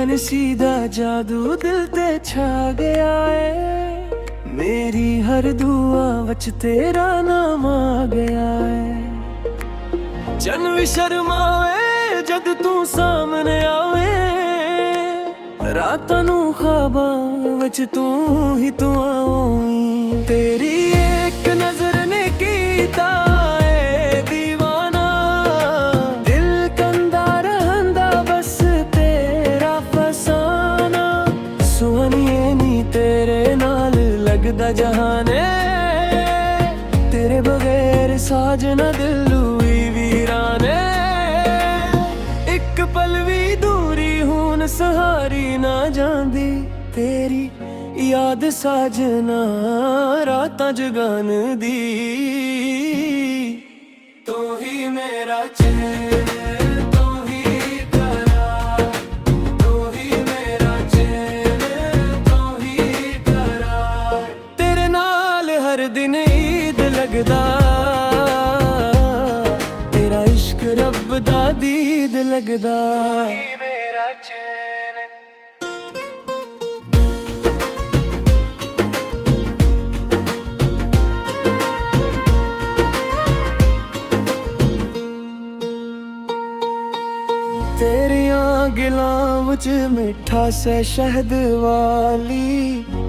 ਗगन सीधा जादू दिल ते छा गया है। मेरी हर दुआ विच तेरा नाम आ गया है। जन भी शर्मावे जद तू सामने आवे, रातां नूं ख्वाबां विच तू ही तू आवी। तेरी एक नजर ने कीता ऐ दीवाना, दिल कंदा रहंदा बस तेरा फसाना। सुहणिए नी तेरे नाल लगदा जहाने, तेरे बगैर साजना दिल हुई वीराने। एक पल भी दूरी हुण सहारी ना जांदी, तेरी याद साजना रातां जगान दी। तू ही मेरा चैन, तू ही करार, तू ही मेरा चैन, तू ही करार। तेरे नाल हर दिन ईद लगदा, तेरा इश्क रब दा दीद लगदा। तू ही मेरा चैन। तेरियां गिलां विच मिठा से शहद वाली,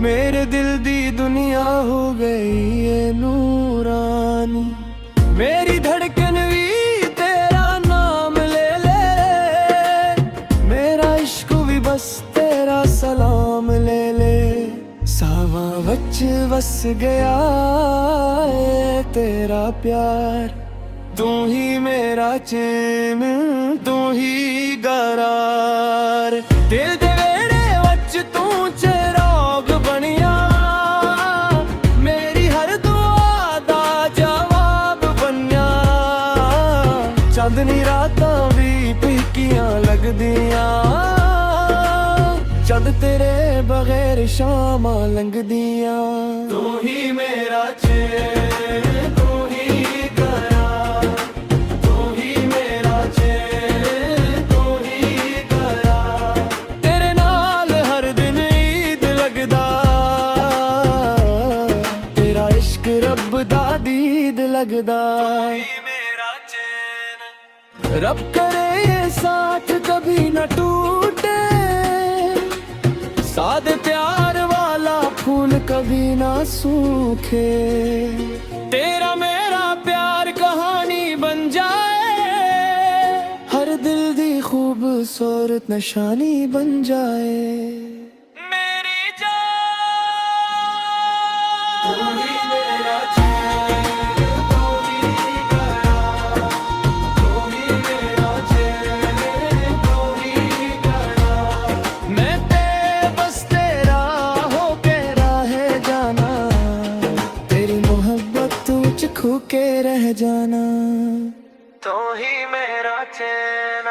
मेरे दिल दी दुनिया हो गई है नूरानी। मेरी धड़कन भी तेरा नाम ले ले, मेरा इश्क भी बस तेरा सलाम ले ले। सावां विच वस गया है तेरा प्यार, तू ही मेरा चैन, तू ही करार। दिल दे वेड़े वच तू चिराग बनिया, मेरी हर दुआ दा जवाब बनिया। चांदनी रातां भी फिक्कियां लगदियां, चंद तेरे बगैर शामां लंघदियां। तू ही मेरा चैन, तू ही करार, तू ही मेरा चैन, तू ही करार। तेरे नाल हर दिन ईद लगदा, तेरा इश्क रब दा दीद लगदा। तू ही मेरा चैन। रब करे ये साथ कभी न टूटे, सादे प्यार वाला फूल कभी ना सूखे। तेरा मेरा प्यार कहानी बन जाए, हर दिल दी खूबसूरत निशानी बन जाए। मेरी जान, तू ही मेरा चैन, तू ही करार, तू ही मेरा चैन, तू ही करार। मैं बस तेरा होके रह जाना, तेरी मोहब्बत तुझ खो के रह जाना। तू ही मेरा चैन।